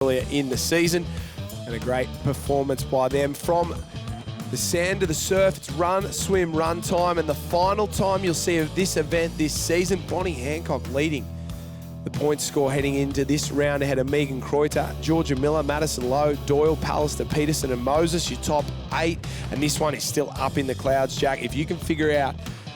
earlier in the season, and a great performance by them. From the sand to the surf, it's run, swim, run time, and the final time you'll see of this event this season, Bonnie Hancock leading the point score heading into this round ahead of Megan Kreuter, Georgia Miller, Madison Lowe, Doyle, Pallister, Peterson and Moses, your top 8, and this one is still up in the clouds, Jack. If you can figure out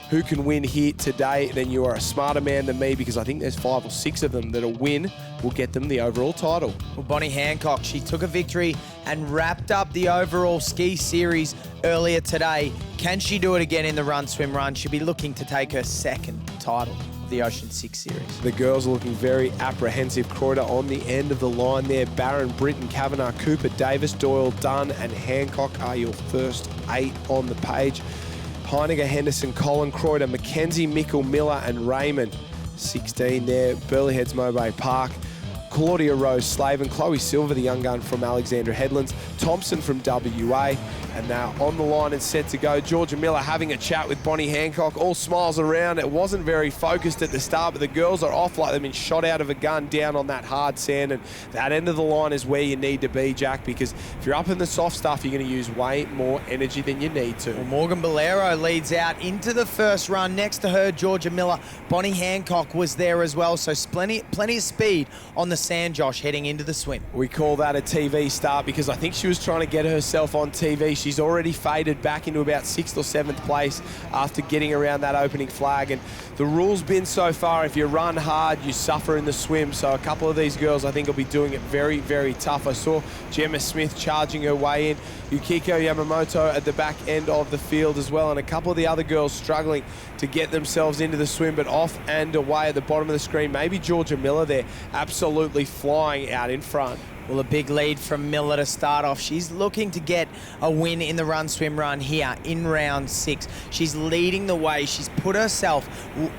who can win here today, then you are a smarter man than me, because I think there's 5 or 6 of them that'll win, will get them the overall title. Well, Bonnie Hancock, she took a victory and wrapped up the overall ski series earlier today. Can she do it again in the Run Swim Run? She'll be looking to take her second title of the Ocean6 series. The girls are looking very apprehensive. Kreuter on the end of the line there. Barron, Britton, Kavanagh, Cooper, Davis, Doyle, Dunn and Hancock are your first 8 on the page. Heiniger, Henderson, Colin, Kreuter, Mackenzie, Mickle, Miller and Raymond. 16 there. Burleyheads, Mowbray Park. Claudia Rose, Slaven, Chloe Silver, the young gun from Alexandra Headlands, Thompson from WA, and now on the line and set to go. Georgia Miller having a chat with Bonnie Hancock, all smiles around. It wasn't very focused at the start, but the girls are off like they've been shot out of a gun down on that hard sand, and that end of the line is where you need to be, Jack, because if you're up in the soft stuff, you're going to use way more energy than you need to. Well, Morgan Bolero leads out into the first run. Next to her, Georgia Miller. Bonnie Hancock was there as well, so plenty of speed on the sand, Josh, heading into the swim. We call that a TV start because I think she was trying to get herself on TV. She's already faded back into about 6th or 7th place after getting around that opening flag. And the rule's been so far, if you run hard, you suffer in the swim. So a couple of these girls, I think, will be doing it very, very tough. I saw Gemma Smith charging her way in, Yukiko Yamamoto at the back end of the field as well, and a couple of the other girls struggling to get themselves into the swim, but off and away at the bottom of the screen. Maybe Georgia Miller there, absolutely flying out in front. Well, a big lead from Miller to start off. She's looking to get a win in the Run Swim Run here in round 6. She's leading the way. She's put herself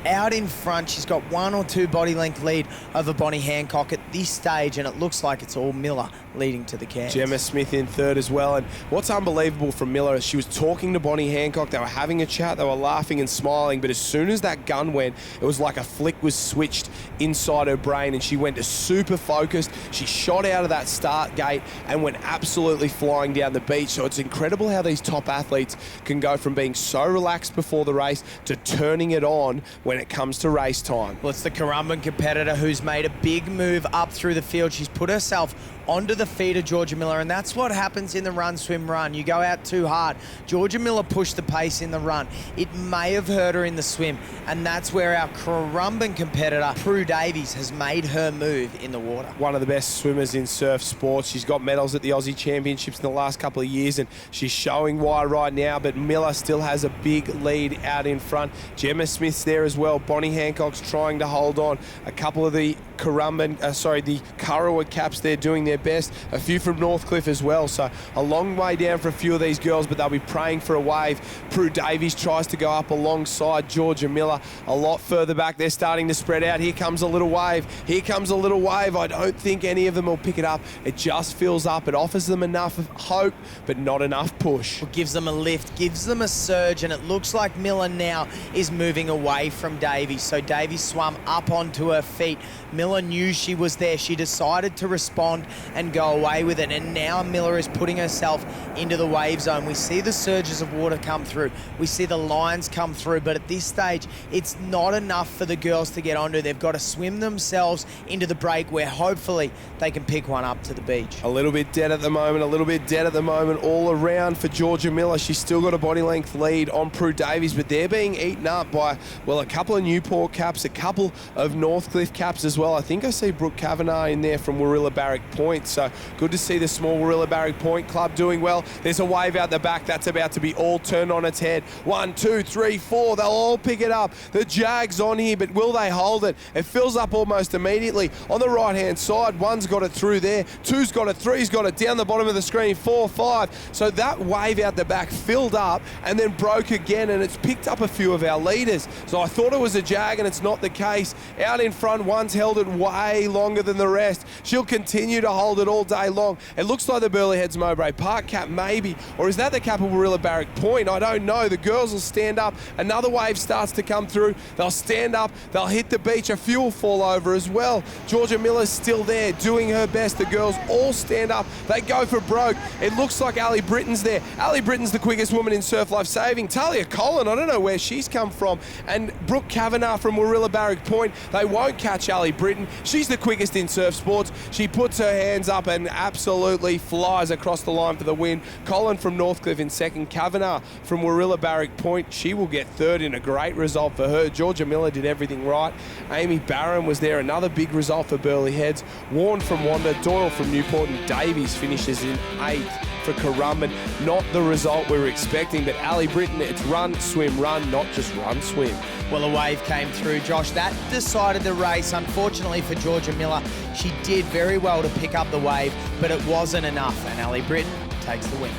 out in front. She's got 1 or 2 body length lead over Bonnie Hancock at this stage, and it looks like it's all Miller leading to the cans. Gemma Smith in 3rd as well. And what's unbelievable from Miller is she was talking to Bonnie Hancock. They were having a chat. They were laughing and smiling. But as soon as that gun went, it was like a flick was switched inside her brain, and she went to super focused. She shot out of that start gate and went absolutely flying down the beach. So it's incredible how these top athletes can go from being so relaxed before the race to turning it on when it comes to race time. Well, it's the Currumbin competitor who's made a big move up through the field. She's put herself onto the feet of Georgia Miller, and that's what happens in the Run Swim Run. You go out too hard. Georgia Miller pushed the pace in the run. It may have hurt her in the swim, and that's where our Currumbin competitor, Prue Davies, has made her move in the water. One of the best swimmers in surf sports. She's got medals at the Aussie Championships in the last couple of years, and she's showing why right now, but Miller still has a big lead out in front. Gemma Smith's there as well. Bonnie Hancock's trying to hold on. A couple of the the Currawa caps, they're doing their best. A few from Northcliffe as well. So a long way down for a few of these girls, but they'll be praying for a wave. Prue Davies tries to go up alongside Georgia Miller. A lot further back, they're starting to spread out. Here comes a little wave. Here comes a little wave. I don't think any of them will pick it up. It just fills up. It offers them enough hope, but not enough push. It gives them a lift, gives them a surge, and it looks like Miller now is moving away from Davies. So Davies swam up onto her feet. Miller knew she was there. She decided to respond and go away with it. And now Miller is putting herself into the wave zone. We see the surges of water come through. We see the lines come through. But at this stage, it's not enough for the girls to get onto. They've got to swim themselves into the break where hopefully they can pick one up to the beach. A little bit dead at the moment, all around for Georgia Miller. She's still got a body length lead on Prue Davies, but they're being eaten up by, well, a couple of Newport caps, a couple of Northcliffe caps as well. I think I see Brooke Kavanagh in there from Warilla Barrack Point, so good to see the small Warilla Barrack Point club doing well. There's a wave out the back that's about to be all turned on its head. 1, 2, 3, 4, they'll all pick it up. The Jag's on here, but will they hold it? It fills up almost immediately. On the right-hand side, 1's got it through there, 2's got it, 3's got it down the bottom of the screen, 4, 5. So that wave out the back filled up and then broke again, and it's picked up a few of our leaders. So I thought it was a Jag, and it's not the case. Out in front, 1's held it it way longer than the rest. She'll continue to hold it all day long. It looks like the Burleigh Heads Mowbray Park cap maybe, or is that the cap of Warilla Barrack Point? I don't know. The girls will stand up. Another wave starts to come through. They'll stand up. They'll hit the beach. A few will fall over as well. Georgia Miller's still there doing her best. The girls all stand up. They go for broke. It looks like Ali Britton's there. Ali Britton's the quickest woman in surf life saving. Talia Collin, I don't know where she's come from. And Brooke Kavanagh from Warilla Barrack Point. They won't catch Ali Britton. She's the quickest in surf sports. She puts her hands up and absolutely flies across the line for the win. Collin from Northcliffe in second. Kavanagh from Warilla Barrack Point. She will get third in a great result for her. Georgia Miller did everything right. Amy Barron was there. Another big result for Burleigh Heads. Warren from Wanda, Doyle from Newport, and Davies finishes in 8th for Currumbin. Not the result we were expecting, but Ali Britton, it's run, swim, run, not just run, swim. Well, a wave came through, Josh. That decided the race. Unfortunately for Georgia Miller, she did very well to pick up the wave, but it wasn't enough, and Ali Britton takes the win.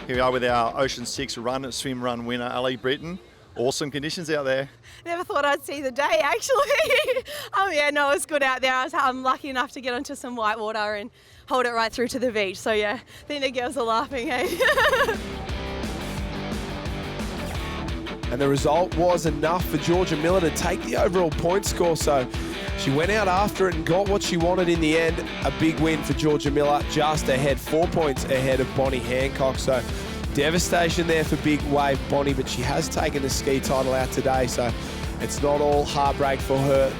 Here we are with our Ocean6 run, swim, run winner, Ali Britton. Awesome conditions out there. Never thought I'd see the day, actually. Yeah, no, it was good out there. I was lucky enough to get onto some white water and hold it right through to the beach. So, yeah, I think the girls are laughing, hey? And the result was enough for Georgia Miller to take the overall point score. So she went out after it and got what she wanted in the end. A big win for Georgia Miller, just ahead, 4 points ahead of Bonnie Hancock. So devastation there for big wave Bonnie, but she has taken the ski title out today. So it's not all heartbreak for her.